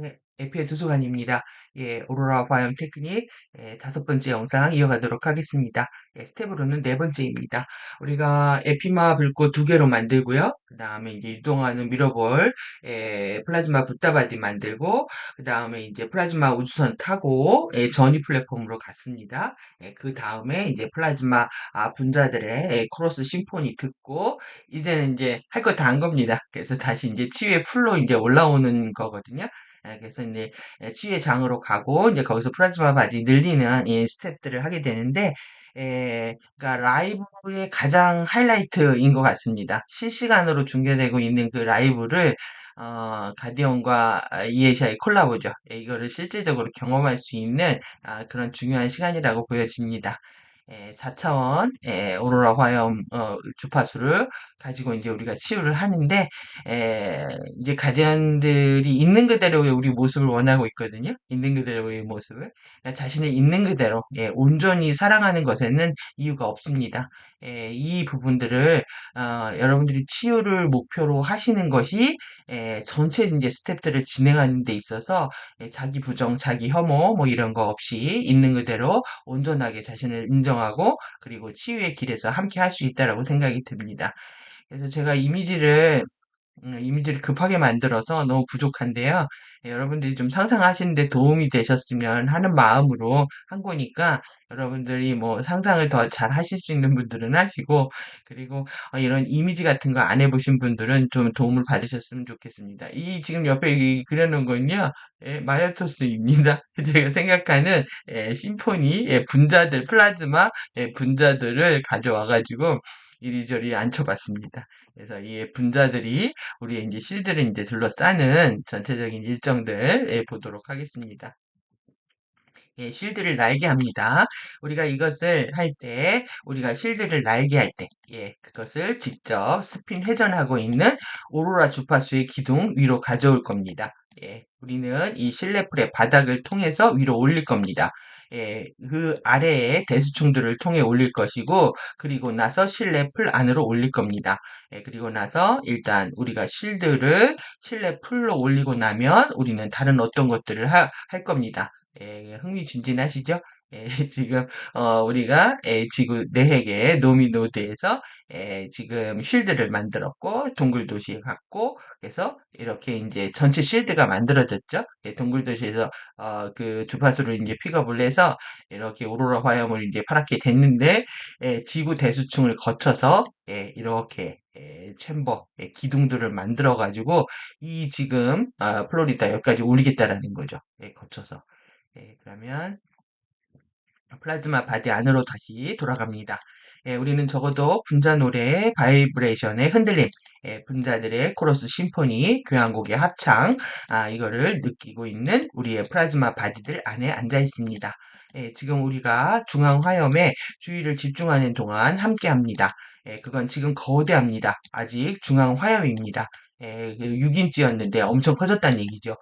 네, 에피의 도서관입니다. 예, 오로라 바이옴 테크닉 5번째 영상 이어가도록 하겠습니다. 예, 스텝으로는 4번째입니다. 우리가 에피마 불꽃 2개로 만들고요. 그 다음에 이제 이동하는 미러볼, 플라즈마 붓다바디 만들고, 그 다음에 이제 플라즈마 우주선 타고 전위 플랫폼으로 갔습니다. 그 다음에 이제 플라즈마 분자들의 크로스 심포니 듣고, 이제는 이제 할 거 다 한 겁니다. 그래서 다시 이제 치유의 풀로 이제 올라오는 거거든요. 그래서 이제 치유의 장으로 가고 이제 거기서 플라즈마 바디 늘리는 이 스텝들을 하게 되는데 그러니까 라이브의 가장 하이라이트인 것 같습니다. 실시간으로 중계되고 있는 그 라이브를 가디언과 이에시아의 콜라보죠. 이거를 실제적으로 경험할 수 있는 그런 중요한 시간이라고 보여집니다. 4차원 오로라 화염 주파수를 가지고 이제 우리가 치유를 하는데 이제 가디언들이 있는 그대로의 우리 모습을 원하고 있거든요. 있는 그대로의 모습을 그러니까 자신을 있는 그대로 온전히 사랑하는 것에는 이유가 없습니다. 이 부분들을 여러분들이 치유를 목표로 하시는 것이 전체 이제 스텝들을 진행하는 데 있어서 자기 부정, 자기 혐오 뭐 이런 거 없이 있는 그대로 온전하게 자신을 인정하고 그리고 치유의 길에서 함께 할 수 있다라고 생각이 듭니다. 그래서 제가 이미지를 급하게 만들어서 너무 부족한데요. 여러분들이 좀 상상하시는데 도움이 되셨으면 하는 마음으로 한 거니까 여러분들이 뭐 상상을 더 잘 하실 수 있는 분들은 하시고 그리고 이런 이미지 같은 거 안 해보신 분들은 좀 도움을 받으셨으면 좋겠습니다. 이 지금 옆에 이 그려놓은 건요. 마이어토스입니다. 제가 생각하는 심포니 분자들 플라즈마 분자들을 가져와가지고 이리저리 앉혀봤습니다. 그래서 이 분자들이 우리의 이제 실드를 이제 둘러싸는 전체적인 일정들 보도록 하겠습니다. 예, 실드를 날게 합니다. 우리가 이것을 할 때, 우리가 실드를 날게 할 때, 그것을 직접 스핀 회전하고 있는 오로라 주파수의 기둥 위로 가져올 겁니다. 우리는 이 실내풀의 바닥을 통해서 위로 올릴 겁니다. 그 아래에 대수충들을 통해 올릴 것이고, 그리고 나서 실내풀 안으로 올릴 겁니다. 그리고 나서 일단 우리가 실내풀로 올리고 나면 우리는 다른 어떤 것들을 할 겁니다. 흥미진진하시죠? 지금 우리가 지구 내핵의 노미노드에서 지금 쉴드를 만들었고 동굴 도시에 갔고 그래서 이렇게 이제 전체 쉴드가 만들어졌죠. 동굴 도시에서 그 주파수를 이제 픽업을 해서 이렇게 오로라 화염을 이제 파랗게 됐는데 지구 대수층을 거쳐서 이렇게 챔버 기둥들을 만들어 가지고 이 지금 플로리다 여기까지 올리겠다라는 거죠. 거쳐서. 그러면 플라즈마 바디 안으로 다시 돌아갑니다. 우리는 적어도 분자 노래의 바이브레이션의 흔들림, 분자들의 코러스 심포니, 교향곡의 합창, 이거를 느끼고 있는 우리의 플라즈마 바디들 안에 앉아 있습니다. 지금 우리가 중앙 화염에 주의를 집중하는 동안 함께 합니다. 그건 지금 거대합니다. 아직 중앙 화염입니다. 6인치였는데 엄청 커졌다는 얘기죠.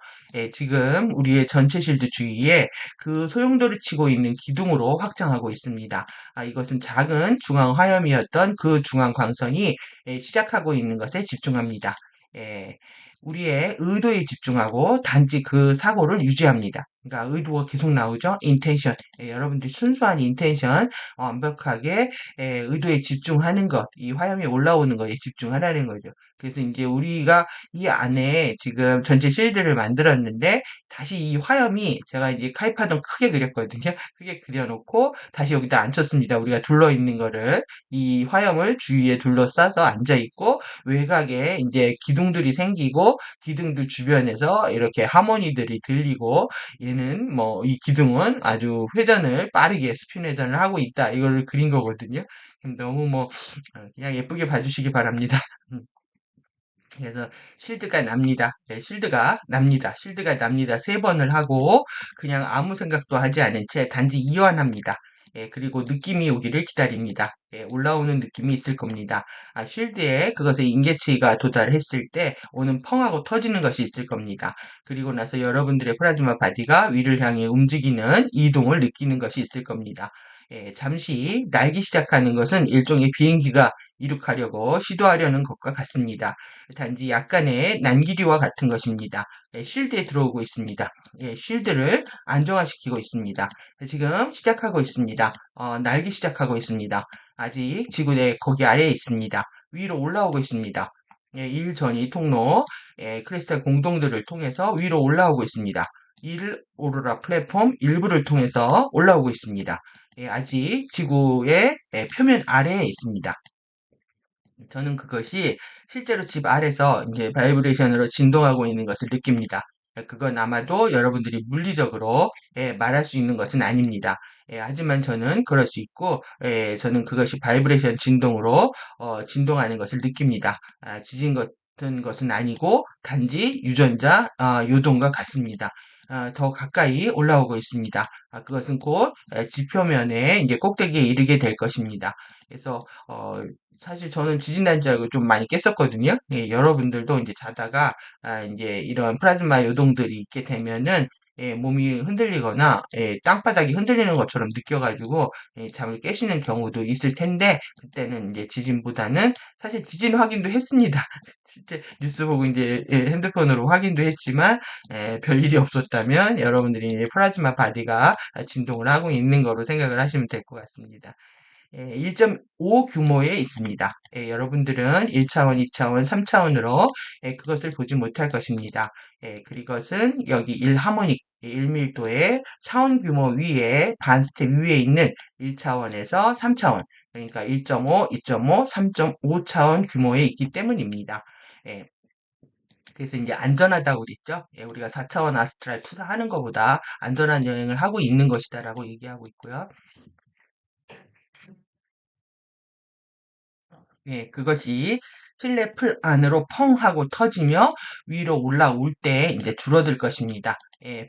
지금 우리의 전체 실드 주위에 그 소용돌이 치고 있는 기둥으로 확장하고 있습니다. 이것은 작은 중앙 화염이었던 그 중앙 광선이 시작하고 있는 것에 집중합니다. 예, 우리의 의도에 집중하고 단지 그 사고를 유지합니다. 그러니까 의도가 계속 나오죠. 인텐션. 여러분들이 순수한 인텐션 완벽하게 의도에 집중하는 것, 이 화염이 올라오는 것에 집중하라는 거죠. 그래서 이제 우리가 이 안에 지금 전체 실드를 만들었는데 다시 이 화염이 제가 이제 카이파동 크게 그렸거든요. 크게 그려놓고 다시 여기다 앉혔습니다. 우리가 둘러있는 거를 이 화염을 주위에 둘러싸서 앉아있고 외곽에 이제 기둥들이 생기고 기둥들 주변에서 이렇게 하모니들이 들리고 얘는 뭐 이 기둥은 아주 회전을 빠르게 스핀 회전을 하고 있다. 이거를 그린 거거든요. 너무 뭐 그냥 예쁘게 봐주시기 바랍니다. 그래서 실드가 납니다. 실드가 납니다. 실드가 납니다. 3번을 하고 그냥 아무 생각도 하지 않은 채 단지 이완합니다. 그리고 느낌이 오기를 기다립니다. 올라오는 느낌이 있을 겁니다. 쉴드에 그것의 인계치가 도달했을 때 오는 펑하고 터지는 것이 있을 겁니다. 그리고 나서 여러분들의 플라즈마 바디가 위를 향해 움직이는 이동을 느끼는 것이 있을 겁니다. 잠시 날기 시작하는 것은 일종의 비행기가 이륙하려고 시도하려는 것과 같습니다. 단지 약간의 난기류와 같은 것입니다. 쉴드에 들어오고 있습니다. 쉴드를 안정화시키고 있습니다. 지금 시작하고 있습니다. 날기 시작하고 있습니다. 아직 지구대 거기 아래에 있습니다. 위로 올라오고 있습니다. 1전이 통로, 크리스탈 공동들을 통해서 위로 올라오고 있습니다. 1 오로라 플랫폼 일부를 통해서 올라오고 있습니다. 아직 지구의 표면 아래에 있습니다. 저는 그것이 실제로 집 아래서 이제 바이브레이션으로 진동하고 있는 것을 느낍니다. 그건 아마도 여러분들이 물리적으로 말할 수 있는 것은 아닙니다. 하지만 저는 그럴 수 있고, 저는 그것이 바이브레이션 진동으로 진동하는 것을 느낍니다. 지진 같은 것은 아니고 단지 유전자 요동과 같습니다. 더 가까이 올라오고 있습니다. 그것은 곧 지표면에 이제 꼭대기에 이르게 될 것입니다. 그래서 사실 저는 지진 난 줄 알고 좀 많이 깼었거든요. 여러분들도 이제 자다가 이제 이런 플라즈마 요동들이 있게 되면은 몸이 흔들리거나 땅바닥이 흔들리는 것처럼 느껴가지고 잠을 깨시는 경우도 있을 텐데 그때는 이제 지진보다는 사실 지진 확인도 했습니다. 실제 뉴스 보고 이제 핸드폰으로 확인도 했지만 별일이 없었다면 여러분들이 이제 플라즈마 바디가 진동을 하고 있는 거로 생각을 하시면 될 것 같습니다. 1.5 규모에 있습니다. 여러분들은 1차원, 2차원, 3차원으로 그것을 보지 못할 것입니다. 그것은 여기 1하모닉, 1밀도의 차원 규모 위에, 반 스텝 위에 있는 1차원에서 3차원, 그러니까 1.5, 2.5, 3.5차원 규모에 있기 때문입니다. 예, 그래서 이제 안전하다고 그랬죠. 우리가 4차원 아스트랄 투사하는 것보다 안전한 여행을 하고 있는 것이다라고 얘기하고 있고요. 그것이 실내 풀 안으로 펑 하고 터지며 위로 올라올 때 이제 줄어들 것입니다.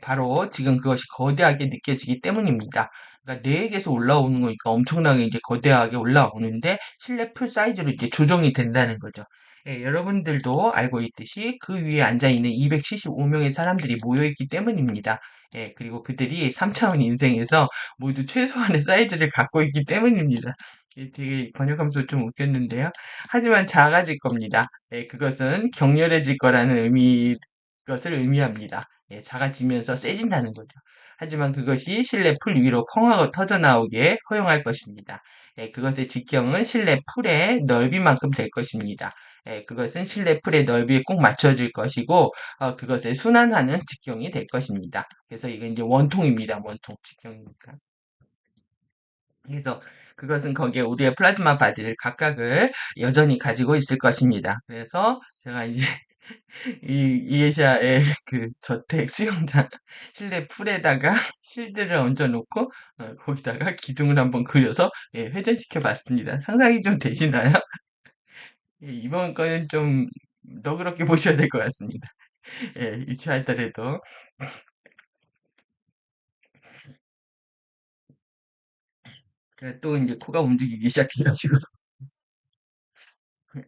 바로 지금 그것이 거대하게 느껴지기 때문입니다. 그러니까 내에게서 올라오는 거니까 엄청나게 이제 거대하게 올라오는데 실내 풀 사이즈로 이제 조정이 된다는 거죠. 여러분들도 알고 있듯이 그 위에 앉아 있는 275명의 사람들이 모여 있기 때문입니다. 그리고 그들이 3차원 인생에서 모두 최소한의 사이즈를 갖고 있기 때문입니다. 이게 되게 번역하면서 좀 웃겼는데요. 하지만 작아질 겁니다. 그것은 격렬해질 거라는 것을 의미합니다. 작아지면서 세진다는 거죠. 하지만 그것이 실내 풀 위로 펑하고 터져나오게 허용할 것입니다. 그것의 직경은 실내 풀의 넓이만큼 될 것입니다. 그것은 실내 풀의 넓이에 꼭 맞춰질 것이고, 그것을 순환하는 직경이 될 것입니다. 그래서 이건 이제 원통입니다. 원통 직경이니까. 그래서 그것은 거기에 우리의 플라즈마 바디를 각각을 여전히 가지고 있을 것입니다. 그래서 제가 이제 이에시아의 그 저택 수영장 실내 풀에다가 실드를 얹어놓고 거기다가 기둥을 한번 그려서 회전시켜 봤습니다. 상상이 좀 되시나요? 이번 거는 좀 너그럽게 보셔야 될 것 같습니다. 유치하더라도. 또 이제 코가 움직이기 시작해가지고.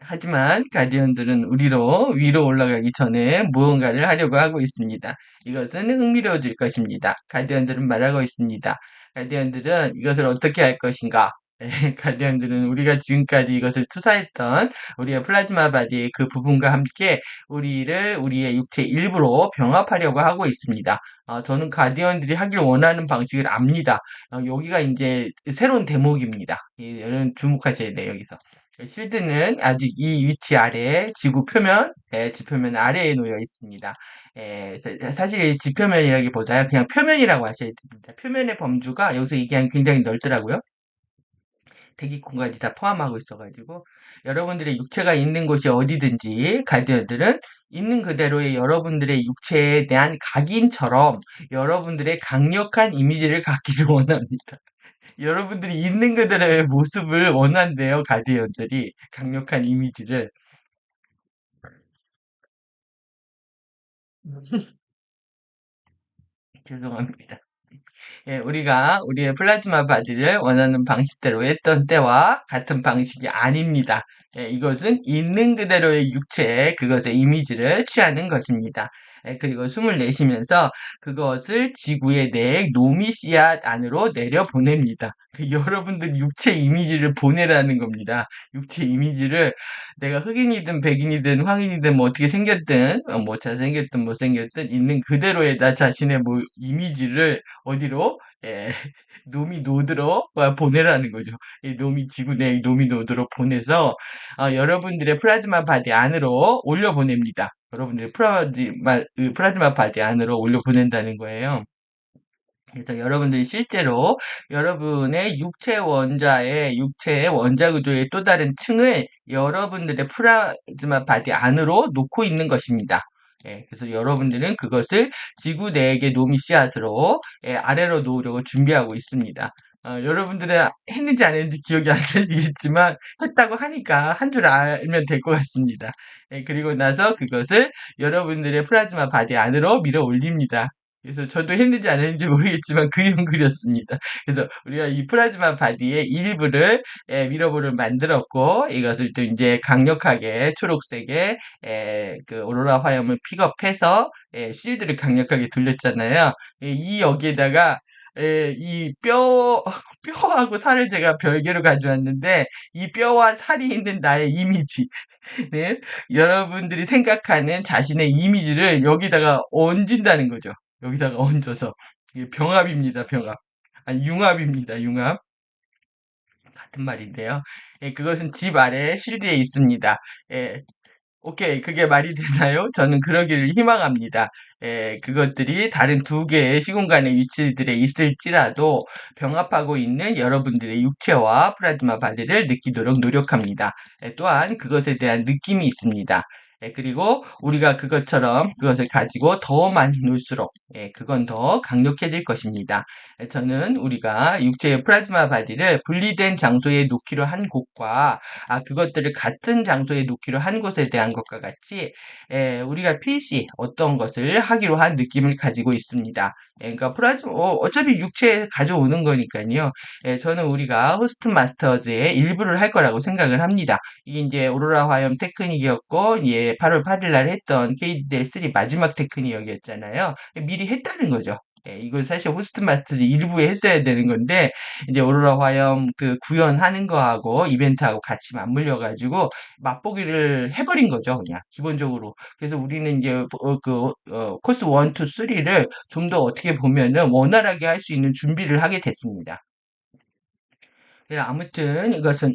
하지만 가디언들은 우리로 위로 올라가기 전에 무언가를 하려고 하고 있습니다. 이것은 흥미로워질 것입니다. 가디언들은 말하고 있습니다. 가디언들은 이것을 어떻게 할 것인가? 가디언들은 우리가 지금까지 이것을 투사했던 우리의 플라즈마 바디의 그 부분과 함께 우리의 육체 일부로 병합하려고 하고 있습니다. 저는 가디언들이 하길 원하는 방식을 압니다. 여기가 이제 새로운 대목입니다. 여러분 주목하셔야 돼요, 여기서. 실드는 아직 이 위치 아래에 지구 표면, 지표면 아래에 놓여 있습니다. 사실 지표면이라기보다 그냥 표면이라고 하셔야 됩니다. 표면의 범주가 여기서 얘기하면 굉장히 넓더라고요. 대기권까지 다 포함하고 있어가지고 여러분들의 육체가 있는 곳이 어디든지 가디언들은 있는 그대로의 여러분들의 육체에 대한 각인처럼 여러분들의 강력한 이미지를 갖기를 원합니다. 여러분들이 있는 그대로의 모습을 원한대요, 가디언들이. 강력한 이미지를. 죄송합니다. 우리가 우리의 플라즈마 바디를 원하는 방식대로 했던 때와 같은 방식이 아닙니다. 이것은 있는 그대로의 육체에 그것의 이미지를 취하는 것입니다. 그리고 숨을 내쉬면서 그것을 지구의 내 노미 씨앗 안으로 내려보냅니다. 여러분들 육체 이미지를 보내라는 겁니다. 육체 이미지를 내가 흑인이든 백인이든 황인이든 뭐 어떻게 생겼든 뭐 잘생겼든 못생겼든 있는 그대로의 나 자신의 뭐 이미지를 어디로 노미 노드로 보내라는 거죠. 이 노미 지구 내 노미 노드로 보내서 여러분들의 플라즈마 바디 안으로 올려 보냅니다. 여러분들의 플라즈마 바디 안으로 올려 보낸다는 거예요. 그래서 여러분들이 실제로 여러분의 육체 원자의 육체의 원자 구조의 또 다른 층을 여러분들의 플라즈마 바디 안으로 놓고 있는 것입니다. 그래서 여러분들은 그것을 지구 내에게 노미 씨앗으로 아래로 놓으려고 준비하고 있습니다. 여러분들은 했는지 안 했는지 기억이 안 나시겠지만 했다고 하니까 한 줄 알면 될 것 같습니다. 그리고 나서 그것을 여러분들의 플라즈마 바디 안으로 밀어 올립니다. 그래서 저도 했는지 안 했는지 모르겠지만 그림 그렸습니다. 그래서 우리가 이 플라즈마 바디의 일부를 미러볼을 만들었고 이것을 또 이제 강력하게 초록색의 그 오로라 화염을 픽업해서 실드를 강력하게 돌렸잖아요. 이 여기에다가 이 뼈하고 살을 제가 별개로 가져왔는데 이 뼈와 살이 있는 나의 이미지 는 여러분들이 생각하는 자신의 이미지를 여기다가 얹은다는 거죠. 여기다가 얹어서 이게 병합입니다. 병합. 아니 융합입니다. 융합. 같은 말인데요. 그것은 집 아래 실드에 있습니다. 예, 오케이. 그게 말이 되나요? 저는 그러기를 희망합니다. 그것들이 다른 두 개의 시공간의 위치들에 있을지라도 병합하고 있는 여러분들의 육체와 플라즈마 바디를 느끼도록 노력합니다. 또한 그것에 대한 느낌이 있습니다. 그리고 우리가 그것을 가지고 더 많이 놀수록 그건 더 강력해질 것입니다. 저는 우리가 육체의 플라즈마 바디를 분리된 장소에 놓기로 한 곳과 그것들을 같은 장소에 놓기로 한 곳에 대한 것과 같이 우리가 필시 어떤 것을 하기로 한 느낌을 가지고 있습니다. 그러니까 어차피 육체에 가져오는 거니까요. 저는 우리가 호스트 마스터즈의 일부를 할 거라고 생각을 합니다. 이게 이제 오로라 화염 테크닉이었고 8월 8일 날 했던 KDL3 마지막 테크닉이었잖아요. 미리 했다는 거죠. 이걸 사실 호스트 마스터즈 일부에 했어야 되는 건데 이제 오로라 화염 그 구현하는 거하고 이벤트하고 같이 맞물려 가지고 맛보기를 해버린 거죠, 그냥 기본적으로. 그래서 우리는 이제 코스 1, 2, 3를 좀 더 어떻게 보면은 원활하게 할 수 있는 준비를 하게 됐습니다. 아무튼 이것은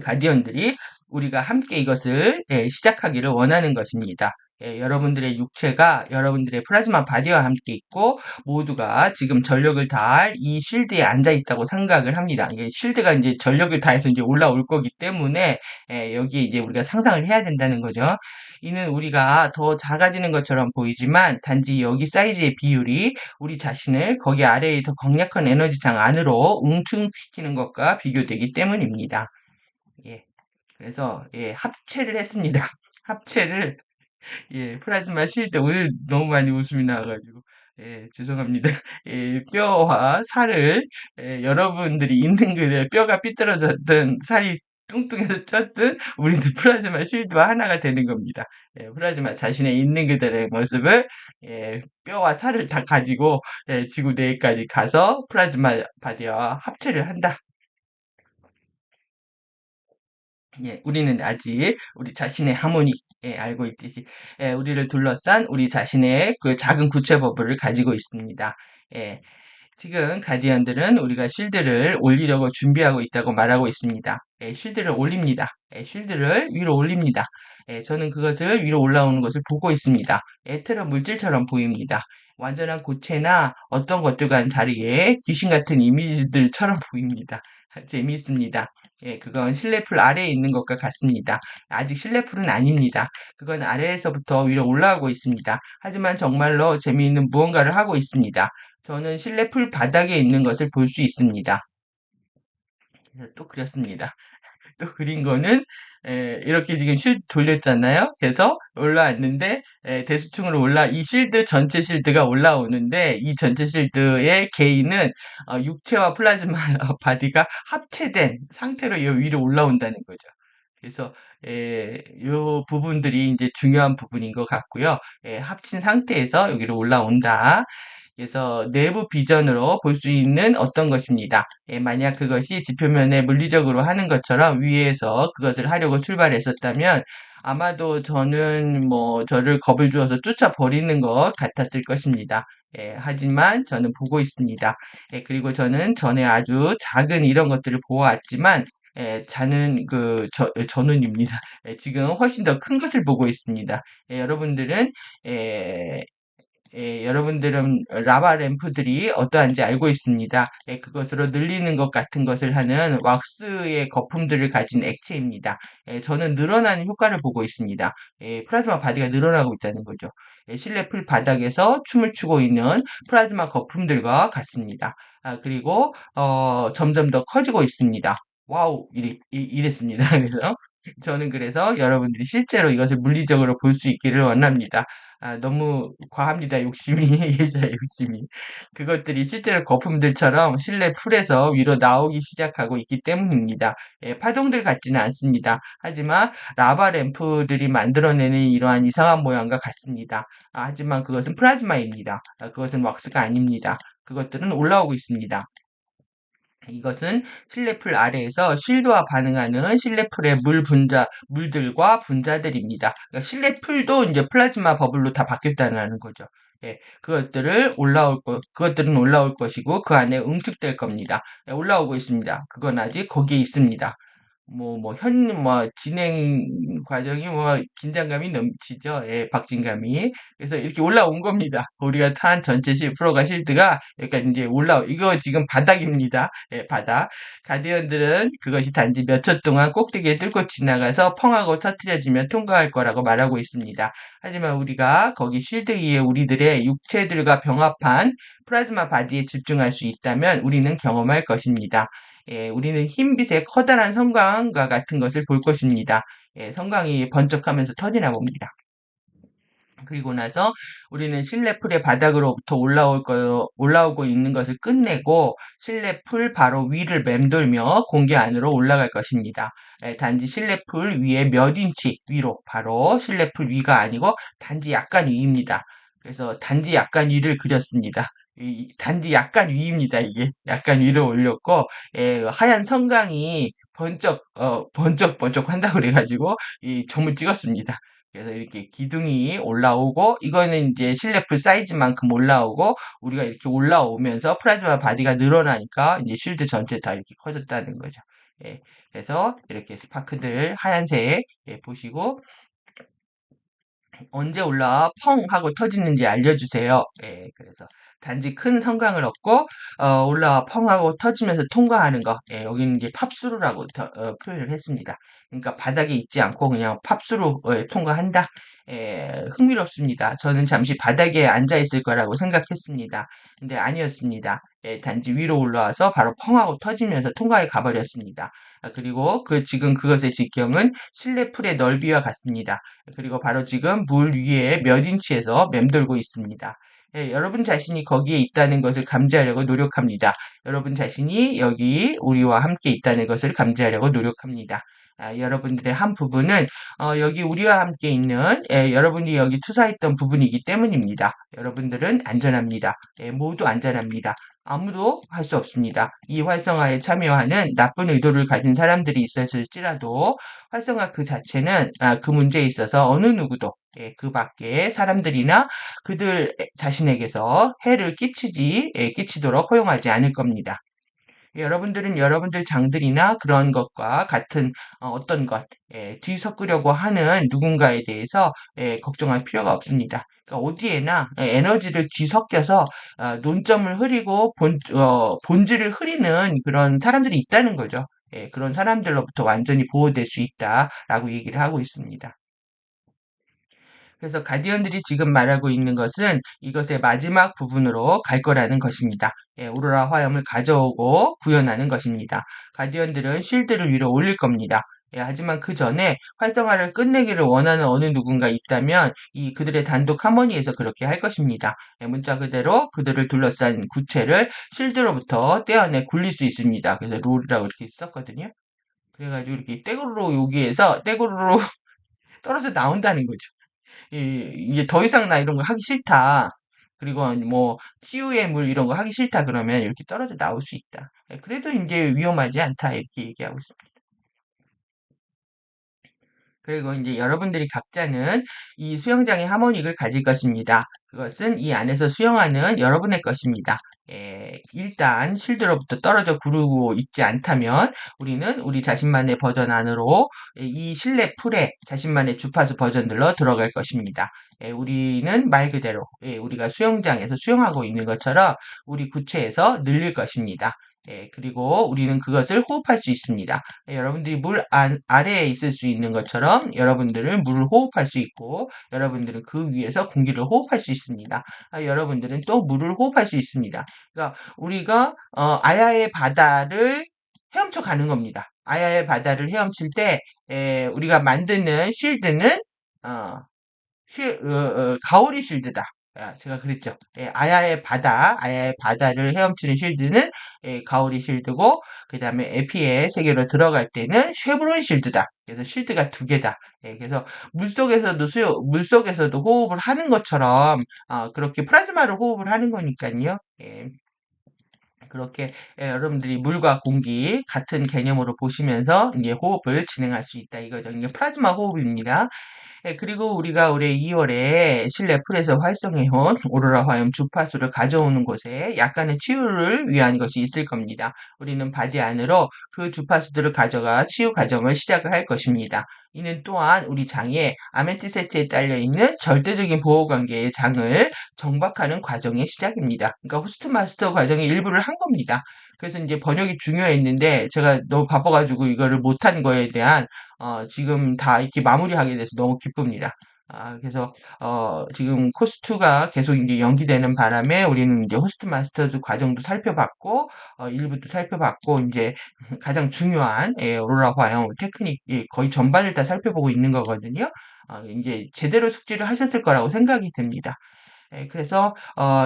가디언들이 우리가 함께 이것을 시작하기를 원하는 것입니다. 여러분들의 육체가 여러분들의 플라즈마 바디와 함께 있고 모두가 지금 전력을 다할 이 실드에 앉아 있다고 생각을 합니다. 이게 실드가 이제 전력을 다해서 이제 올라올 거기 때문에 여기에 이제 우리가 상상을 해야 된다는 거죠. 이는 우리가 더 작아지는 것처럼 보이지만 단지 여기 사이즈의 비율이 우리 자신을 거기 아래의 더 강력한 에너지장 안으로 응축시키는 것과 비교되기 때문입니다. 예. 그래서 합체를 했습니다. 합체를 플라즈마 실드 오늘 너무 많이 웃음이 나와가지고 죄송합니다. 뼈와 살을 여러분들이 있는 그대 뼈가 삐뚤어졌든 살이 뚱뚱해서 쪘든 우리는 플라즈마 실드와 하나가 되는 겁니다. 플라즈마 자신의 있는 그대로의 모습을 뼈와 살을 다 가지고 지구 내까지 가서 플라즈마 바디와 합체를 한다. 우리는 아직 우리 자신의 하모니, 알고 있듯이, 우리를 둘러싼 우리 자신의 그 작은 구체 버블을 가지고 있습니다. 예, 지금 가디언들은 우리가 실드를 올리려고 준비하고 있다고 말하고 있습니다. 실드를 올립니다. 실드를 위로 올립니다. 저는 그것을 위로 올라오는 것을 보고 있습니다. 에테르 물질처럼 보입니다. 완전한 고체나 어떤 것들과는 다르게 귀신 같은 이미지들처럼 보입니다. 재미있습니다. 그건 실내풀 아래에 있는 것과 같습니다. 아직 실내풀은 아닙니다. 그건 아래에서부터 위로 올라가고 있습니다. 하지만 정말로 재미있는 무언가를 하고 있습니다. 저는 실내풀 바닥에 있는 것을 볼 수 있습니다. 그래서 또 그렸습니다. 또 그린 거는 이렇게 지금 실드 돌렸잖아요. 그래서 올라왔는데 대수층으로 이 실드 전체 실드가 올라오는데 이 전체 실드의 개인은 육체와 플라즈마 바디가 합체된 상태로 이 위로 올라온다는 거죠. 그래서 요 부분들이 이제 중요한 부분인 것 같고요. 합친 상태에서 여기로 올라온다. 그래서 내부 비전으로 볼 수 있는 어떤 것입니다. 만약 그것이 지표면에 물리적으로 하는 것처럼 위에서 그것을 하려고 출발했었다면 아마도 저는 뭐 저를 겁을 주어서 쫓아버리는 것 같았을 것입니다. 하지만 저는 보고 있습니다. 그리고 저는 전에 아주 작은 이런 것들을 보아왔지만 저는입니다. 지금 훨씬 더 큰 것을 보고 있습니다. 여러분들은 에, 여러분들은 라바 램프들이 어떠한지 알고 있습니다. 그것으로 늘리는 것 같은 것을 하는 왁스의 거품들을 가진 액체입니다. 저는 늘어나는 효과를 보고 있습니다. 플라즈마 바디가 늘어나고 있다는 거죠. 실내 풀 바닥에서 춤을 추고 있는 플라즈마 거품들과 같습니다. 그리고 점점 더 커지고 있습니다. 와우, 이랬습니다. 그래서 저는 그래서 여러분들이 실제로 이것을 물리적으로 볼 수 있기를 원합니다. 너무 과합니다. 욕심이, 예자의 욕심이. 그것들이 실제로 거품들처럼 실내 풀에서 위로 나오기 시작하고 있기 때문입니다. 파동들 같지는 않습니다. 하지만 라바 램프들이 만들어내는 이러한 이상한 모양과 같습니다. 하지만 그것은 플라즈마입니다. 그것은 왁스가 아닙니다. 그것들은 올라오고 있습니다. 이것은 실내풀 아래에서 실드와 반응하는 실내풀의 물들과 분자들입니다. 그러니까 실내풀도 이제 플라즈마 버블로 다 바뀌었다는 거죠. 그것들은 올라올 것이고, 그 안에 응축될 겁니다. 올라오고 있습니다. 그건 아직 거기에 있습니다. 진행 과정이 긴장감이 넘치죠. 박진감이. 그래서 이렇게 올라온 겁니다. 우리가 탄 전체 프로가 실드가 여기까지 이제 이거 지금 바닥입니다. 바닥. 가디언들은 그것이 단지 몇 초 동안 꼭대기에 뚫고 지나가서 펑하고 터트려지면 통과할 거라고 말하고 있습니다. 하지만 우리가 거기 실드 위에 우리들의 육체들과 병합한 플라즈마 바디에 집중할 수 있다면 우리는 경험할 것입니다. 우리는 흰빛의 커다란 성광과 같은 것을 볼 것입니다. 성광이 번쩍하면서 터지나 봅니다. 그리고 나서 우리는 실내풀의 바닥으로부터 올라오고 있는 것을 끝내고 실내풀 바로 위를 맴돌며 공기 안으로 올라갈 것입니다. 단지 실내풀 위에 몇 인치 위로, 바로 실내풀 위가 아니고 단지 약간 위입니다. 그래서 단지 약간 위를 그렸습니다. 단지 약간 위입니다, 이게. 약간 위로 올렸고, 하얀 성광이 번쩍번쩍 한다고 그래가지고, 이 점을 찍었습니다. 그래서 이렇게 기둥이 올라오고, 이거는 이제 실내풀 사이즈만큼 올라오고, 우리가 이렇게 올라오면서 플라즈마 바디가 늘어나니까, 이제 쉴드 전체 다 이렇게 커졌다는 거죠. 그래서 이렇게 스파크들 하얀색, 보시고, 언제 올라와 펑 하고 터지는지 알려주세요. 그래서 단지 큰 성광을 얻고 올라와 펑 하고 터지면서 통과하는 거. 여기는 이제 팝스루라고 표현을 했습니다. 그러니까 바닥에 있지 않고 그냥 팝스루 통과한다. 흥미롭습니다. 저는 잠시 바닥에 앉아 있을 거라고 생각했습니다. 근데 아니었습니다. 단지 위로 올라와서 바로 펑 하고 터지면서 통과해 가버렸습니다. 그리고 지금 그것의 직경은 실내풀의 넓이와 같습니다. 그리고 바로 지금 물 위에 몇 인치에서 맴돌고 있습니다. 여러분 자신이 거기에 있다는 것을 감지하려고 노력합니다. 여러분 자신이 여기 우리와 함께 있다는 것을 감지하려고 노력합니다. 여러분들의 한 부분은 여기 우리와 함께 있는 여러분이 여기 투사했던 부분이기 때문입니다. 여러분들은 안전합니다. 모두 안전합니다. 아무도 할 수 없습니다. 이 활성화에 참여하는 나쁜 의도를 가진 사람들이 있었을지라도 활성화 그 자체는 그 문제에 있어서 어느 누구도 그 밖에 사람들이나 그들 자신에게서 해를 끼치도록 허용하지 않을 겁니다. 여러분들은 여러분들 장들이나 그런 것과 같은 어떤 것, 뒤섞으려고 하는 누군가에 대해서 걱정할 필요가 없습니다. 그러니까 어디에나 에너지를 뒤섞여서 논점을 흐리고 본질을 흐리는 그런 사람들이 있다는 거죠. 그런 사람들로부터 완전히 보호될 수 있다라고 얘기를 하고 있습니다. 그래서 가디언들이 지금 말하고 있는 것은 이것의 마지막 부분으로 갈 거라는 것입니다. 오로라 화염을 가져오고 구현하는 것입니다. 가디언들은 쉴드를 위로 올릴 겁니다. 하지만 그 전에 활성화를 끝내기를 원하는 어느 누군가 있다면 그들의 단독 하모니에서 그렇게 할 것입니다. 문자 그대로 그들을 둘러싼 구체를 쉴드로부터 떼어내 굴릴 수 있습니다. 그래서 롤이라고 이렇게 썼거든요. 그래가지고 이렇게 떼구르로 여기에서 떼구르로 떨어져 나온다는 거죠. 이게 더 이상 나 이런 거 하기 싫다. 그리고 뭐 치유의 물 이런 거 하기 싫다 그러면 이렇게 떨어져 나올 수 있다. 예, 그래도 이제 위험하지 않다 이렇게 얘기하고 있습니다. 그리고 이제 여러분들이 각자는 이 수영장의 하모닉을 가질 것입니다. 그것은 이 안에서 수영하는 여러분의 것입니다. 일단 실드로부터 떨어져 구르고 있지 않다면 우리는 우리 자신만의 버전 안으로 이 실내 풀에 자신만의 주파수 버전들로 들어갈 것입니다. 우리는 말 그대로 우리가 수영장에서 수영하고 있는 것처럼 우리 구체에서 늘릴 것입니다. 그리고 우리는 그것을 호흡할 수 있습니다. 여러분들이 물 아래에 있을 수 있는 것처럼 여러분들은 물을 호흡할 수 있고 여러분들은 그 위에서 공기를 호흡할 수 있습니다. 여러분들은 또 물을 호흡할 수 있습니다. 그러니까 우리가 아야의 바다를 헤엄쳐 가는 겁니다. 아야의 바다를 헤엄칠 때 우리가 만드는 쉴드는 어, 가오리 쉴드다. 제가 그랬죠. 아야의 바다를 헤엄치는 쉴드는 가오리 쉴드고, 그 다음에 에피의 세계로 들어갈 때는 쉐브론 쉴드다. 그래서 쉴드가 두 개다. 그래서 물속에서도 호흡을 하는 것처럼, 그렇게 플라즈마로 호흡을 하는 거니까요. 그렇게 여러분들이 물과 공기 같은 개념으로 보시면서 이제 호흡을 진행할 수 있다 이거죠. 이게 플라즈마 호흡입니다. 그리고 우리가 올해 2월에 실내 풀에서 활성해온 오로라 화염 주파수를 가져오는 곳에 약간의 치유를 위한 것이 있을 겁니다. 우리는 바디 안으로 그 주파수들을 가져가 치유 과정을 시작을 할 것입니다. 이는 또한 우리 장에 아메티 세트에 딸려있는 절대적인 보호관계의 장을 정박하는 과정의 시작입니다. 그러니까 호스트 마스터 과정의 일부를 한 겁니다. 그래서 이제 번역이 중요했는데 제가 너무 바빠가지고 이거를 못한 거에 대한 지금 다 이렇게 마무리하게 돼서 너무 기쁩니다. 그래서 지금 코스2가 계속 이제 연기되는 바람에 우리는 이제 호스트 마스터즈 과정도 살펴봤고 일부도 살펴봤고 이제 가장 중요한 오로라 화형 테크닉 거의 전반을 다 살펴보고 있는 거거든요. 이제 제대로 숙지를 하셨을 거라고 생각이 듭니다. 그래서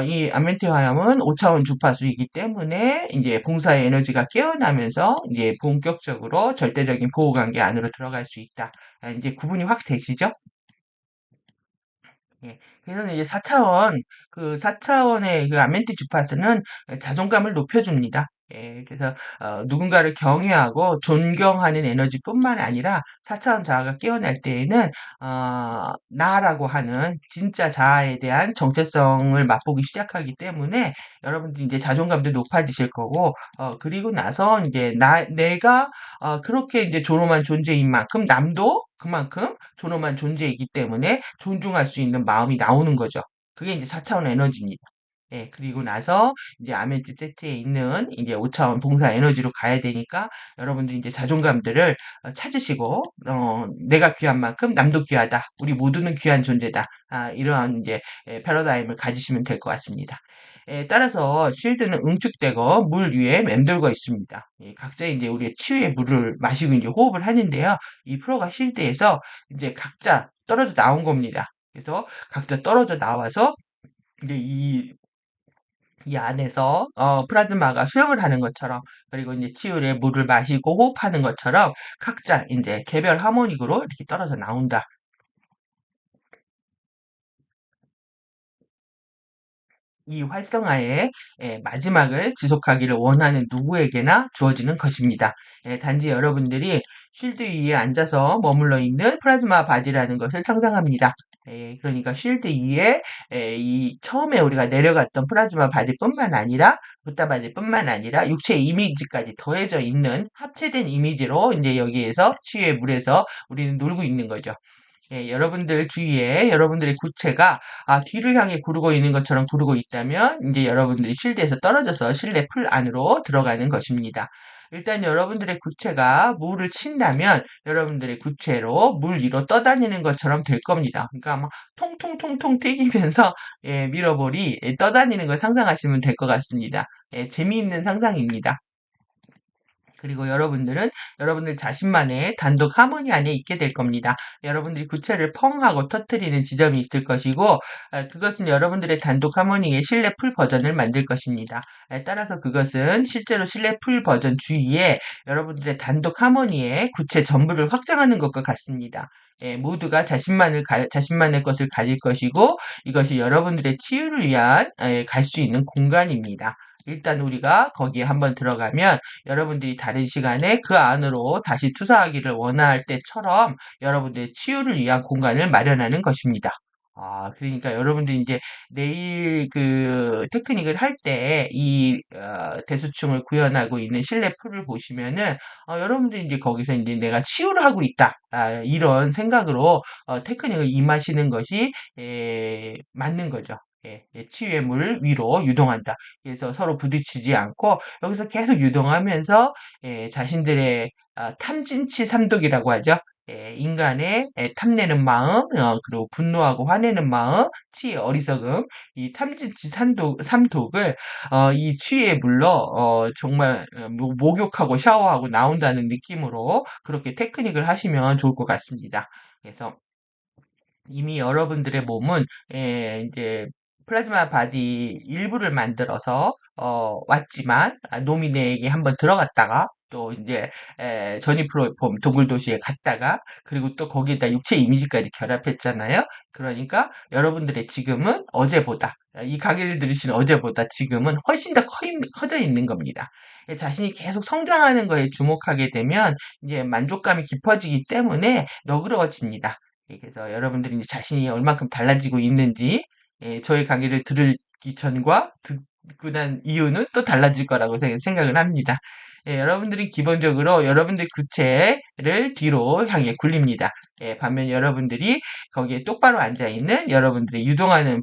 이 암멘티 화염은 5차원 주파수이기 때문에 이제 봉사의 에너지가 깨어나면서 이제 본격적으로 절대적인 보호관계 안으로 들어갈 수 있다. 이제 구분이 확 되시죠? 예. 그래서 이제 4차원, 그 4차원의 그 아멘티 주파수는 자존감을 높여줍니다. 그래서 누군가를 경외하고 존경하는 에너지뿐만 아니라 4차원 자아가 깨어날 때에는 나라고 하는 진짜 자아에 대한 정체성을 맛보기 시작하기 때문에 여러분들이 이제 자존감도 높아지실 거고 그리고 나서 이제 내가 그렇게 이제 존엄한 존재인 만큼 남도 그만큼 존엄한 존재이기 때문에 존중할 수 있는 마음이 나오는 거죠. 그게 이제 4차원 에너지입니다. 그리고 나서 이제 아멘티 세트에 있는 이제 5차원 봉사 에너지로 가야 되니까 여러분들이 이제 자존감들을 찾으시고, 내가 귀한 만큼 남도 귀하다. 우리 모두는 귀한 존재다. 이러한 이제 패러다임을 가지시면 될 것 같습니다. 따라서 쉴드는 응축되고 물 위에 맴돌고 있습니다. 각자 이제 우리의 치유의 물을 마시고 이제 호흡을 하는데요. 이 프로가 쉴드에서 이제 각자 떨어져 나온 겁니다. 그래서 각자 떨어져 나와서 이제 이 안에서 플라즈마가 수영을 하는 것처럼 그리고 이제 치유의 물을 마시고 호흡하는 것처럼 각자 이제 개별 하모닉으로 이렇게 떨어져 나온다. 이 활성화의 마지막을 지속하기를 원하는 누구에게나 주어지는 것입니다. 단지 여러분들이 쉴드 위에 앉아서 머물러 있는 플라즈마 바디라는 것을 상상합니다. 그러니까 쉴드 위에 이 처음에 우리가 내려갔던 플라즈마 바디뿐만 아니라 부타 바디뿐만 아니라 육체 이미지까지 더해져 있는 합체된 이미지로 이제 여기에서 치유의 물에서 우리는 놀고 있는 거죠. 여러분들 주위에 여러분들의 구체가 뒤를 향해 구르고 있는 것처럼 구르고 있다면 이제 여러분들이 실드에서 떨어져서 실내 풀 안으로 들어가는 것입니다. 일단 여러분들의 구체가 물을 친다면 여러분들의 구체로 물 위로 떠다니는 것처럼 될 겁니다. 그러니까 막 통통통통 튀기면서 미러볼이 떠다니는 걸 상상하시면 될 것 같습니다. 재미있는 상상입니다. 그리고 여러분들은 여러분들 자신만의 단독 하모니 안에 있게 될 겁니다. 여러분들이 구체를 펑 하고 터트리는 지점이 있을 것이고 그것은 여러분들의 단독 하모니의 실내 풀 버전을 만들 것입니다. 따라서 그것은 실제로 실내 풀 버전 주위에 여러분들의 단독 하모니의 구체 전부를 확장하는 것과 같습니다. 모두가 자신만의 것을 가질 것이고 이것이 여러분들의 치유를 위한 갈 수 있는 공간입니다. 일단 우리가 거기에 한번 들어가면 여러분들이 다른 시간에 그 안으로 다시 투사하기를 원할 때처럼 여러분들의 치유를 위한 공간을 마련하는 것입니다. 그러니까 여러분들이 이제 내일 그 테크닉을 할 때 이 대수층을 구현하고 있는 실내 풀을 보시면은 여러분들이 이제 거기서 이제 내가 치유를 하고 있다. 이런 생각으로 테크닉을 임하시는 것이 맞는 거죠. 치유의 물 위로 유동한다. 그래서 서로 부딪히지 않고 여기서 계속 유동하면서 자신들의 탐진치 삼독이라고 하죠. 인간의 탐내는 마음, 그리고 분노하고 화내는 마음, 치의 어리석음, 이 탐진치 삼독을 이 치유의 물로 정말 목욕하고 샤워하고 나온다는 느낌으로 그렇게 테크닉을 하시면 좋을 것 같습니다. 그래서 이미 여러분들의 몸은 이제 플라즈마 바디 일부를 만들어서 왔지만 노미네에게 한번 들어갔다가 또 이제 전이프로폼 동굴도시에 갔다가 그리고 또 거기에다 육체 이미지까지 결합했잖아요. 그러니까 여러분들의 지금은 어제보다 이 강의를 들으신 어제보다 지금은 훨씬 더 커져 있는 겁니다. 자신이 계속 성장하는 거에 주목하게 되면 이제 만족감이 깊어지기 때문에 너그러워집니다. 그래서 여러분들이 이제 자신이 얼만큼 달라지고 있는지 저의 강의를 들기 전과 듣고 난 이유는 또 달라질 거라고 생각을 합니다. 여러분들이 기본적으로 여러분들 구체를 뒤로 향해 굴립니다. 반면 여러분들이 거기에 똑바로 앉아 있는 여러분들의 유동하는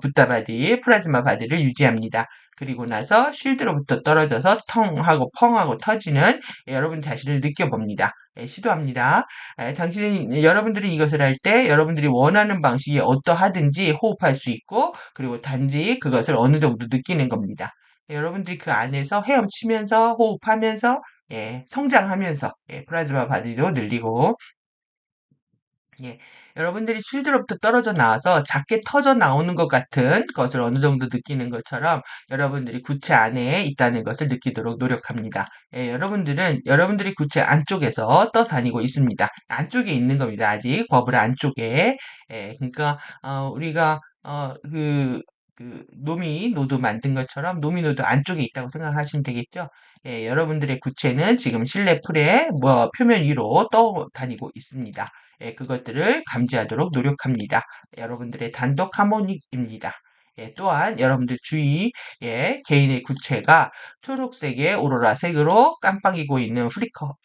붓다 바디, 플라즈마 바디를 유지합니다. 그리고 나서 쉴드로부터 떨어져서 텅 하고 펑 하고 터지는 여러분 자신을 느껴봅니다. 시도합니다. 여러분들이 이것을 할 때 여러분들이 원하는 방식이 어떠하든지 호흡할 수 있고 그리고 단지 그것을 어느 정도 느끼는 겁니다. 여러분들이 그 안에서 헤엄치면서 호흡하면서 성장하면서 플라즈마 바디도 늘리고 예, 여러분들이 쉴드로부터 떨어져 나와서 작게 터져 나오는 것 같은 것을 어느 정도 느끼는 것처럼 여러분들이 구체 안에 있다는 것을 느끼도록 노력합니다. 여러분들이 구체 안쪽에서 떠다니고 있습니다. 안쪽에 있는 겁니다. 아직 버블 안쪽에. 그러니까 우리가 노미노드 만든 것처럼 노미노드 안쪽에 있다고 생각하시면 되겠죠. 여러분들의 구체는 지금 실내 풀의 표면 위로 떠다니고 있습니다. 그것들을 감지하도록 노력합니다. 여러분들의 단독 하모닉입니다. 또한 여러분들 주위에 개인의 구체가 초록색의 오로라색으로 깜빡이고 있는 플리커,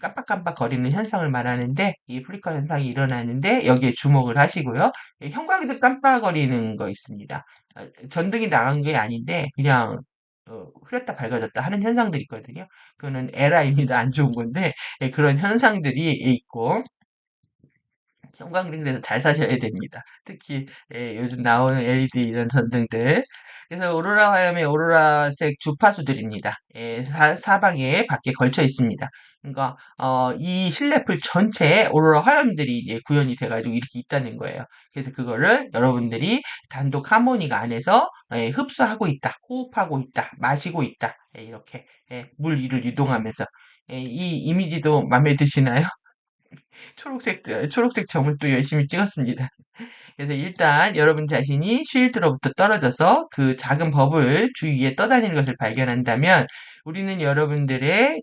깜빡깜빡 거리는 현상을 말하는데 이 플리커 현상이 일어나는데 여기에 주목을 하시고요. 형광색 깜빡거리는 거 있습니다. 전등이 나간 게 아닌데 그냥 흐렸다 밝아졌다 하는 현상들이 있거든요. 그거는 에라입니다. 안 좋은 건데 그런 현상들이 있고 형광등에서 잘 사셔야 됩니다. 특히 요즘 나오는 LED 이런 전등들. 그래서 오로라 화염의 오로라색 주파수들입니다. 사방에 밖에 걸쳐 있습니다. 그러니까 이 실내풀 전체에 오로라 화염들이 이제 구현이 돼가지고 이렇게 있다는 거예요. 그래서 그거를 여러분들이 단독 하모니가 안에서 흡수하고 있다, 호흡하고 있다, 마시고 있다, 이렇게 물 위를 유동하면서 이 이미지도 마음에 드시나요? 초록색 점을 또 열심히 찍었습니다. 그래서 일단 여러분 자신이 쉴드로부터 떨어져서 그 작은 버블 주위에 떠다니는 것을 발견한다면 우리는 여러분들의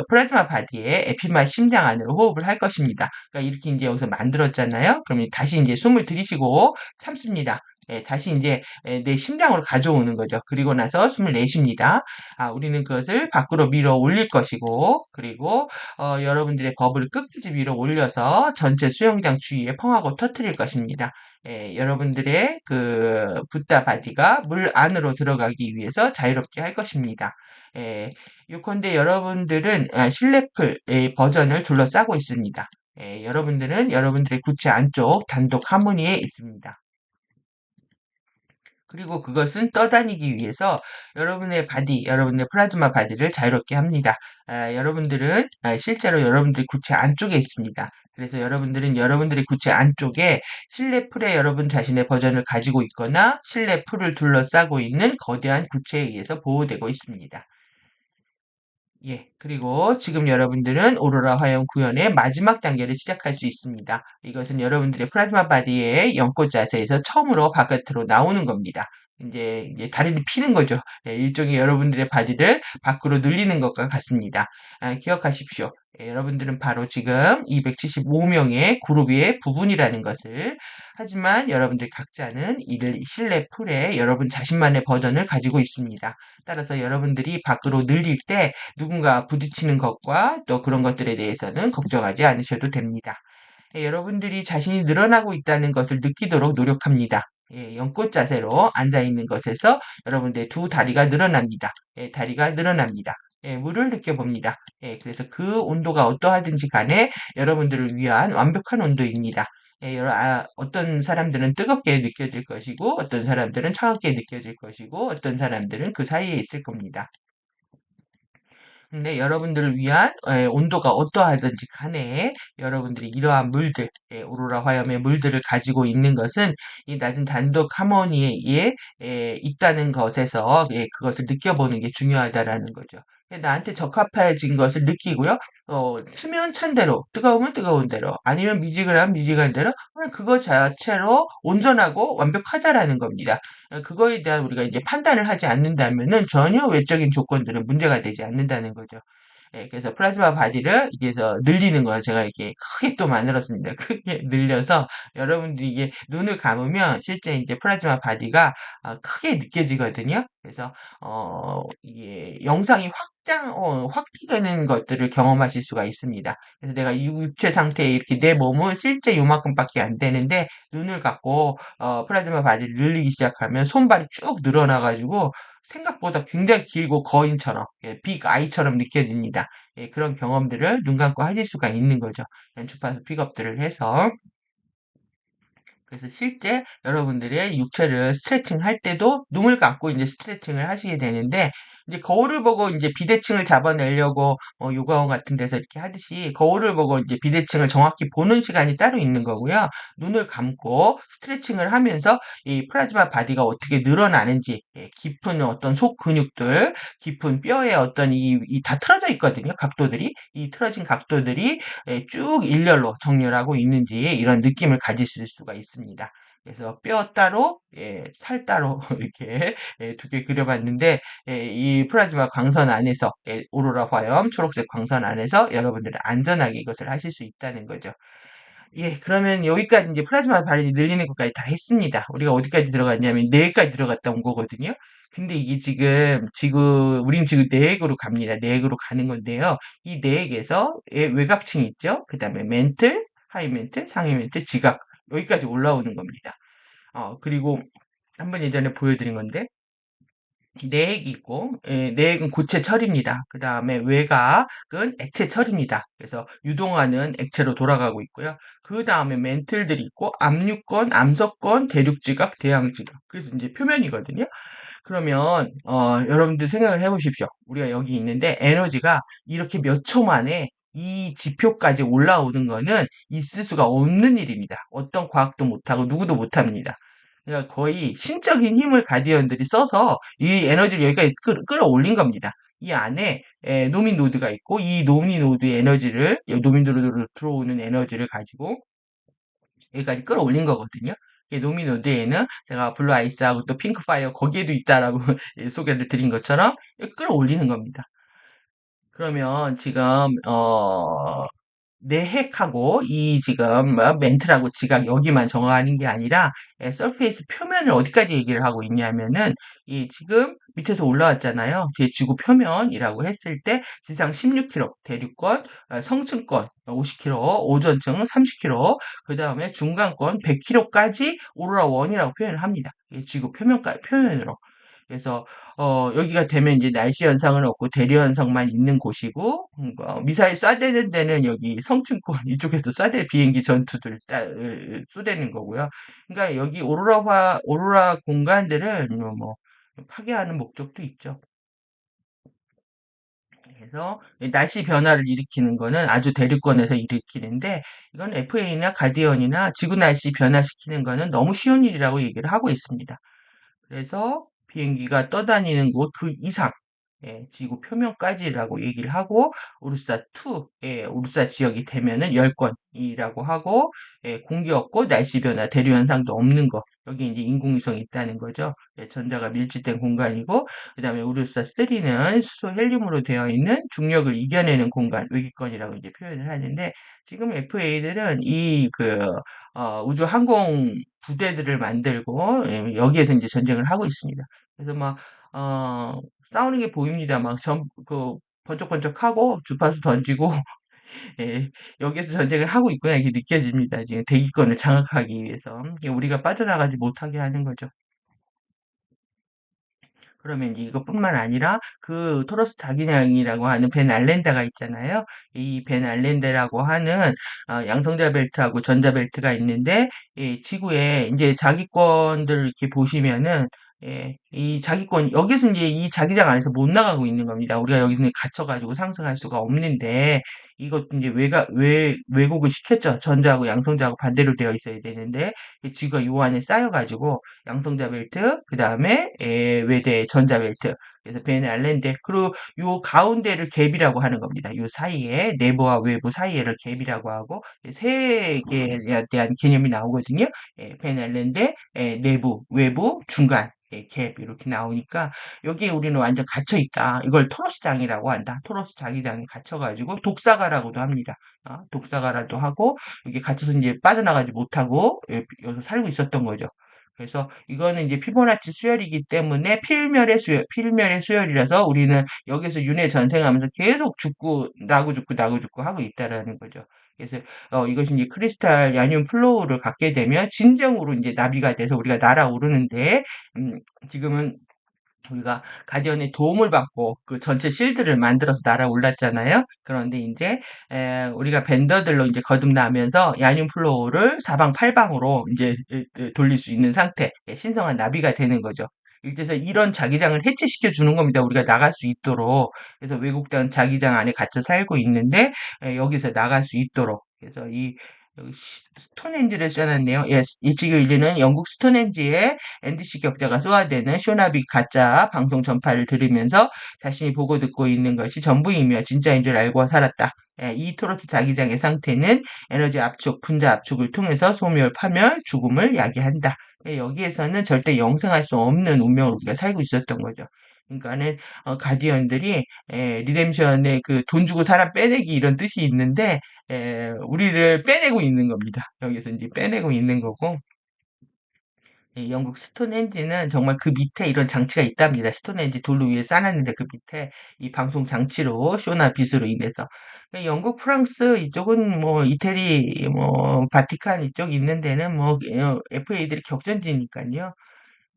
플라즈마 바디에 에피마 심장 안으로 호흡을 할 것입니다. 그러니까 이렇게 이제 여기서 만들었잖아요. 그러면 다시 이제 숨을 들이쉬고 참습니다. 다시 이제 내 심장으로 가져오는 거죠. 그리고 나서 숨을 내쉽니다. 우리는 그것을 밖으로 밀어 올릴 것이고, 그리고 여러분들의 버블을 끝까지 위로 올려서 전체 수영장 주위에 펑하고 터트릴 것입니다. 여러분들의 붓다 바디가 물 안으로 들어가기 위해서 자유롭게 할 것입니다. 요컨대 여러분들은 실내풀 버전을 둘러싸고 있습니다. 여러분들은 여러분들의 구체 안쪽 단독 하모니에 있습니다. 그리고 그것은 떠다니기 위해서 여러분의 플라즈마 바디를 자유롭게 합니다. 여러분들은 실제로 여러분들의 구체 안쪽에 있습니다. 그래서 여러분들은 여러분들의 구체 안쪽에 실내 풀에 여러분 자신의 버전을 가지고 있거나 실내 풀을 둘러싸고 있는 거대한 구체에 의해서 보호되고 있습니다. 예, 그리고 지금 여러분들은 오로라 화형 구현의 마지막 단계를 시작할 수 있습니다. 이것은 여러분들의 플라즈마 바디의 연꽃 자세에서 처음으로 바깥으로 나오는 겁니다. 이제 다리를 피는 거죠. 예, 일종의 여러분들의 바디를 밖으로 늘리는 것과 같습니다. 기억하십시오. 예, 여러분들은 바로 지금 275명의 그룹의 부분이라는 것을. 하지만 여러분들 각자는 이를 실내 풀에 여러분 자신만의 버전을 가지고 있습니다. 따라서 여러분들이 밖으로 늘릴 때 누군가 부딪히는 것과 또 그런 것들에 대해서는 걱정하지 않으셔도 됩니다. 예, 여러분들이 자신이 늘어나고 있다는 것을 느끼도록 노력합니다. 예, 연꽃 자세로 앉아 있는 것에서 여러분들의 두 다리가 늘어납니다. 예, 다리가 늘어납니다. 예, 물을 느껴봅니다. 예, 그래서 그 온도가 어떠하든지 간에 여러분들을 위한 완벽한 온도입니다. 예, 어떤 사람들은 뜨겁게 느껴질 것이고, 어떤 사람들은 차갑게 느껴질 것이고, 어떤 사람들은 그 사이에 있을 겁니다. 근데 여러분들을 위한 온도가 어떠하든지 간에 여러분들이 이러한 물들, 오로라 화염의 물들을 가지고 있는 것은 이 낮은 단독 하모니에 있다는 것에서 그것을 느껴보는 게 중요하다라는 거죠. 나한테 적합해진 것을 느끼고요. 추면 찬 대로, 뜨거우면 뜨거운 대로, 아니면 미지근하면 미지근한 대로, 그냥 그거 자체로 온전하고 완벽하다라는 겁니다. 그거에 대한 우리가 이제 판단을 하지 않는다면은 전혀 외적인 조건들은 문제가 되지 않는다는 거죠. 예, 그래서 플라즈마 바디를 이게서 늘리는 거예요. 제가 이렇게 크게 또 만들었습니다. 크게 늘려서 여러분들이 이게 눈을 감으면 실제 이제 플라즈마 바디가 크게 느껴지거든요. 그래서 이게 영상이 확대되는 것들을 경험하실 수가 있습니다. 그래서 내가 이 육체 상태에 이렇게 내 몸은 실제 요만큼밖에 안 되는데 눈을 감고 플라즈마 바디를 늘리기 시작하면 손발이 쭉 늘어나가지고 생각보다 굉장히 길고 거인처럼, 빅 아이처럼 느껴집니다. 예, 그런 경험들을 눈 감고 하실 수가 있는 거죠. 주파수 픽업들을 해서. 그래서 실제 여러분들의 육체를 스트레칭 할 때도 눈을 감고 이제 스트레칭을 하시게 되는데, 이제 거울을 보고 이제 비대칭을 잡아내려고 요가원 같은 데서 이렇게 하듯이 거울을 보고 이제 비대칭을 정확히 보는 시간이 따로 있는 거고요. 눈을 감고 스트레칭을 하면서 이 플라즈마 바디가 어떻게 늘어나는지, 깊은 어떤 속 근육들, 깊은 뼈에 어떤 이 다 틀어져 있거든요. 각도들이. 이 틀어진 각도들이 쭉 일렬로 정렬하고 있는지 이런 느낌을 가지실 수가 있습니다. 그래서 뼈 따로, 살 따로 이렇게 두 개 그려봤는데 이 플라즈마 광선 안에서 오로라 화염 초록색 광선 안에서 여러분들은 안전하게 이것을 하실 수 있다는 거죠. 예, 그러면 여기까지 이제 플라즈마 발열이 늘리는 것까지 다 했습니다. 우리가 어디까지 들어갔냐면 뇌까지 들어갔다 온 거거든요. 근데 이게 우린 지금 뇌액으로 갑니다. 뇌액으로 가는 건데요. 이 뇌액에서 외곽층 있죠? 그 다음에 멘틀, 하이 멘틀, 상위 멘틀, 지각. 여기까지 올라오는 겁니다. 그리고 한번 예전에 보여드린 건데, 내액이 있고, 내액은 고체 철입니다. 그 다음에 외곽은 액체 철입니다. 그래서 유동하는 액체로 돌아가고 있고요. 그 다음에 멘틀들이 있고, 압류권, 암석권, 대륙지각, 대양지각. 그래서 이제 표면이거든요. 그러면, 여러분들 생각을 해보십시오. 우리가 여기 있는데 에너지가 이렇게 몇 초 만에 이 지표까지 올라오는 거는 있을 수가 없는 일입니다. 어떤 과학도 못하고 누구도 못합니다. 그러니까 거의 신적인 힘을 가디언들이 써서 이 에너지를 여기까지 끌어올린 겁니다. 이 안에 노민 노드가 있고 이 노민 노드의 에너지를 노민 노드로 들어오는 에너지를 가지고 여기까지 끌어올린 거거든요. 이 노민 노드에는 제가 블루 아이스하고 또 핑크 파이어 거기에도 있다라고 소개를 드린 것처럼 끌어올리는 겁니다. 그러면 지금 내핵하고 이 지금 멘트라고 지각 여기만 정하는 게 아니라 서페이스 표면을 어디까지 얘기를 하고 있냐면은 이 지금 밑에서 올라왔잖아요. 제 지구 표면이라고 했을 때 지상 16km 대륙권, 성층권 50km, 오전층 30km, 그 다음에 중간권 100km까지 오로라 원이라고 표현을 합니다. 지구 표면으로. 그래서 여기가 되면 이제 날씨 현상은 없고 대류 현상만 있는 곳이고 미사일 쏴대는 데는 여기 성층권 이쪽에서 쏴대 비행기 전투들 쏘대는 거고요. 그러니까 여기 오로라 공간들을 뭐 파괴하는 목적도 있죠. 그래서 날씨 변화를 일으키는 거는 아주 대륙권에서 일으키는데 이건 FA나 가디언이나 지구 날씨 변화시키는 거는 너무 쉬운 일이라고 얘기를 하고 있습니다. 그래서 비행기가 떠다니는 곳 그 이상 지구 표면까지라고 얘기를 하고, 우르사 2, 우르사 지역이 되면은 10건이라고 하고, 공기 없고 날씨 변화, 대류 현상도 없는 거. 여기 이제 인공위성이 있다는 거죠. 전자가 밀집된 공간이고, 그 다음에 우르사 3는 수소 헬륨으로 되어 있는 중력을 이겨내는 공간, 외기권이라고 이제 표현을 하는데, 지금 FA들은 우주 항공 부대들을 만들고, 여기에서 이제 전쟁을 하고 있습니다. 그래서 막, 싸우는 게 보입니다. 번쩍번쩍하고, 주파수 던지고, 예, 여기에서 전쟁을 하고 있구나, 이게 느껴집니다. 지금 대기권을 장악하기 위해서. 이게 우리가 빠져나가지 못하게 하는 거죠. 그러면 이제 이것뿐만 아니라 그 토러스 자기장이라고 하는 벤 알렌다가 있잖아요. 이 벤 알렌다라고 하는 양성자 벨트하고 전자 벨트가 있는데 지구에 이제 자기권들 이렇게 보시면은 이 자기권 여기서 이제 이 자기장 안에서 못 나가고 있는 겁니다. 우리가 여기서 갇혀가지고 상승할 수가 없는데 이것도 이제 왜곡을 시켰죠. 전자하고 양성자하고 반대로 되어 있어야 되는데 지구가 요 안에 쌓여가지고 양성자 벨트, 그 다음에 외대 전자 벨트. 그래서 베네 알렌데 그리고 요 가운데를 갭이라고 하는 겁니다. 요 사이에 내부와 외부 사이에를 갭이라고 하고 세 개에 대한 개념이 나오거든요. 베네 알렌데 내부, 외부, 중간. 갭 이렇게 나오니까 여기에 우리는 완전 갇혀 있다. 이걸 토로스 장이라고 한다. 토로스 자기장에 갇혀가지고 독사가라고도 합니다. 독사가라도 하고 여기 갇혀서 이제 빠져나가지 못하고 여기서 살고 있었던 거죠. 그래서 이거는 이제 피보나치 수열이기 때문에 필멸의 수열이라서 우리는 여기서 윤회 전생하면서 계속 죽고, 나고 죽고, 나고 죽고 하고 있다라는 거죠. 그래서, 이것이 이제 크리스탈 야늄 플로우를 갖게 되면 진정으로 이제 나비가 돼서 우리가 날아오르는데, 지금은 우리가 가디언의 도움을 받고 그 전체 실드를 만들어서 날아올랐잖아요. 그런데 이제 우리가 벤더들로 이제 거듭나면서 야늄 플로우를 사방팔방으로 이제 돌릴 수 있는 상태, 신성한 나비가 되는 거죠. 그래서 이런 자기장을 해체시켜 주는 겁니다. 우리가 나갈 수 있도록. 그래서 외국당 자기장 안에 갇혀 살고 있는데 여기서 나갈 수 있도록. 그래서 이 여기 스톤헨지를 써놨네요. 예, 이 지금 이제는 영국 스톤헨지에 NDC 격자가 쏘아대는 쇼나비 가짜 방송 전파를 들으면서 자신이 보고 듣고 있는 것이 전부이며 진짜인 줄 알고 살았다. 예, 이 토로스 자기장의 상태는 에너지 압축, 분자 압축을 통해서 소멸, 파멸, 죽음을 야기한다. 예, 여기에서는 절대 영생할 수 없는 운명을 우리가 살고 있었던 거죠. 그러니까는 가디언들이 리뎀션의 그 돈 주고 사람 빼내기 이런 뜻이 있는데 우리를 빼내고 있는 겁니다. 여기서 이제 빼내고 있는 거고 영국 스톤헨지는 정말 그 밑에 이런 장치가 있답니다. 스톤헨지 돌로 위에 쌓았는데 그 밑에 이 방송 장치로 쇼나 빛으로 인해서 영국, 프랑스 이쪽은 뭐 이태리, 뭐 바티칸 이쪽 있는 데는 뭐 FA들이 격전지니까요.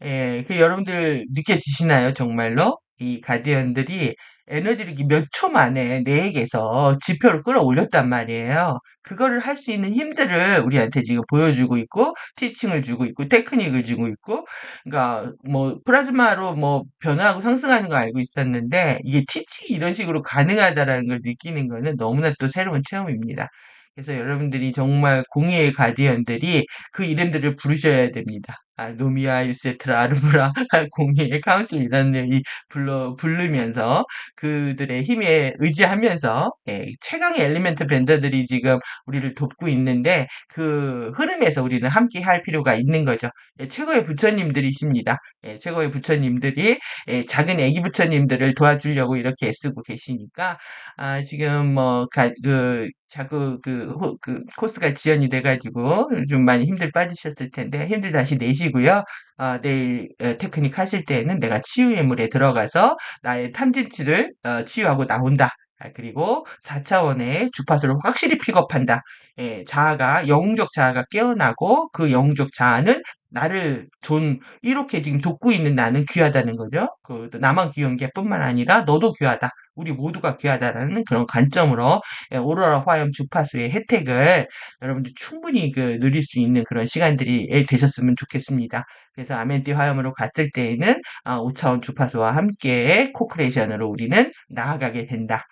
여러분들 느껴지시나요, 정말로? 이 가디언들이 에너지를 몇 초 만에 내에게서 지표를 끌어올렸단 말이에요. 그거를 할 수 있는 힘들을 우리한테 지금 보여주고 있고, 티칭을 주고 있고, 테크닉을 주고 있고, 그러니까 뭐 플라즈마로 뭐 변화하고 상승하는 거 알고 있었는데, 이게 티칭이 이런 식으로 가능하다라는 걸 느끼는 거는 너무나 또 새로운 체험입니다. 그래서 여러분들이 정말 공의의 가디언들이 그 이름들을 부르셔야 됩니다. 노미아, 유세트라, 아르브라, 공의의 카운슬이라는 이 부르면서 그들의 힘에 의지하면서 최강의 엘리멘트 밴더들이 지금 우리를 돕고 있는데 그 흐름에서 우리는 함께 할 필요가 있는 거죠. 최고의 부처님들이십니다. 최고의 부처님들이 작은 애기 부처님들을 도와주려고 이렇게 애쓰고 계시니까 지금 뭐 자꾸 코스가 지연이 돼가지고 좀 많이 힘들 빠지셨을 텐데 힘들 다시 내시고요. 내일 테크닉 하실 때에는 내가 치유의 물에 들어가서 나의 탐진치를 치유하고 나온다. 그리고 4차원의 주파수를 확실히 픽업한다. 자아가, 영웅적 자아가 깨어나고 그 영웅적 자아는 나를 이렇게 지금 돕고 있는 나는 귀하다는 거죠. 나만 귀한 게 뿐만 아니라 너도 귀하다. 우리 모두가 귀하다라는 그런 관점으로 오로라 화염 주파수의 혜택을 여러분들 충분히 누릴 수 있는 그런 시간들이 되셨으면 좋겠습니다. 그래서 아멘티 화염으로 갔을 때에는 5차원 주파수와 함께 코크레이션으로 우리는 나아가게 된다.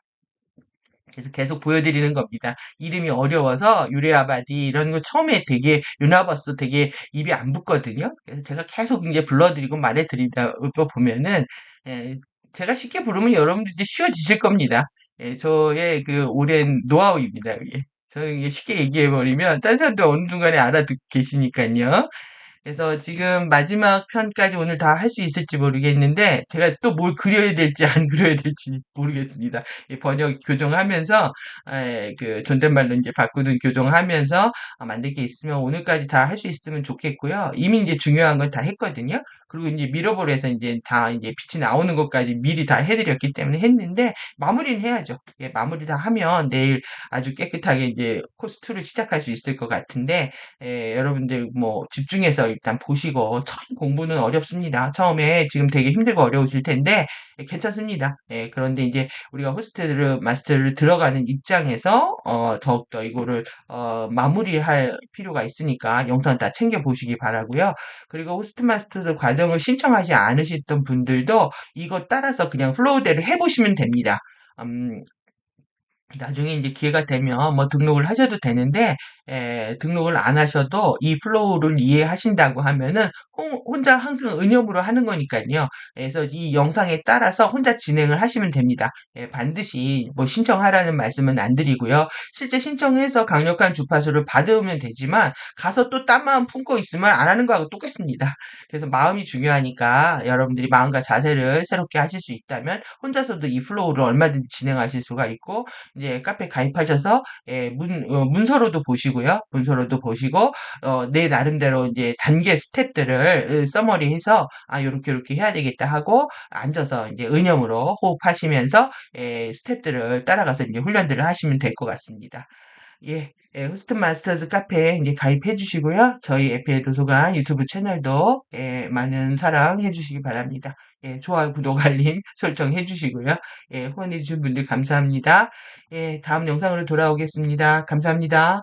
그래서 계속 보여드리는 겁니다. 이름이 어려워서 유레아바디 이런 거 처음에 되게 유나버스 되게 입이 안 붙거든요. 그래서 제가 계속 이제 불러드리고 말해드리다 보면은 에, 제가 쉽게 부르면 여러분들 이제 쉬워지실 겁니다. 예, 저의 그 오랜 노하우입니다, 이게. 저는 이게 쉽게 얘기해 버리면 딴 사람들 어느 중간에 알아듣 계시니까요. 그래서 지금 마지막 편까지 오늘 다 할 수 있을지 모르겠는데 제가 또 뭘 그려야 될지 안 그려야 될지 모르겠습니다. 이 번역 교정하면서 그 존댓말로 이제 바꾸는 교정하면서 만들 게 있으면 오늘까지 다 할 수 있으면 좋겠고요. 이미 이제 중요한 건 다 했거든요. 그리고 이제 미러볼에서 이제 다 이제 빛이 나오는 것까지 미리 다 해드렸기 때문에 했는데 마무리는 해야죠. 예, 마무리 다 하면 내일 아주 깨끗하게 이제 코스 2를 시작할 수 있을 것 같은데 여러분들 뭐 집중해서 일단 보시고 처음 공부는 어렵습니다. 처음에 지금 되게 힘들고 어려우실 텐데 괜찮습니다. 예, 그런데 이제 우리가 호스트 마스터를 들어가는 입장에서 더욱더 이거를 마무리할 필요가 있으니까 영상 다 챙겨 보시기 바라고요. 그리고 호스트 마스터 과정을 신청하지 않으셨던 분들도 이거 따라서 그냥 플로우대로 해보시면 됩니다. 음, 나중에 이제 기회가 되면 뭐 등록을 하셔도 되는데 등록을 안 하셔도 이 플로우를 이해하신다고 하면은 혼자 항상 은염으로 하는 거니까요. 그래서 이 영상에 따라서 혼자 진행을 하시면 됩니다. 예, 반드시 뭐 신청하라는 말씀은 안 드리고요. 실제 신청해서 강력한 주파수를 받으면 되지만 가서 또 딴 마음 품고 있으면 안 하는 거하고 똑같습니다. 그래서 마음이 중요하니까 여러분들이 마음과 자세를 새롭게 하실 수 있다면 혼자서도 이 플로우를 얼마든지 진행하실 수가 있고 이제 카페 가입하셔서 문서로도 보시고요. 문서로도 보시고 내 나름대로 이제 단계 스텝들을 써머리해서 요렇게 해야 되겠다 하고 앉아서 이제 은영으로 호흡하시면서 스텝들을 따라가서 이제 훈련들을 하시면 될 것 같습니다. 예, 호스트 마스터즈 카페에 이제 가입해 주시고요. 저희 에페 도서관 유튜브 채널도 많은 사랑해 주시기 바랍니다. 예, 좋아요, 구독, 알림 설정해 주시고요. 예, 후원해 주신 분들 감사합니다. 예, 다음 영상으로 돌아오겠습니다. 감사합니다.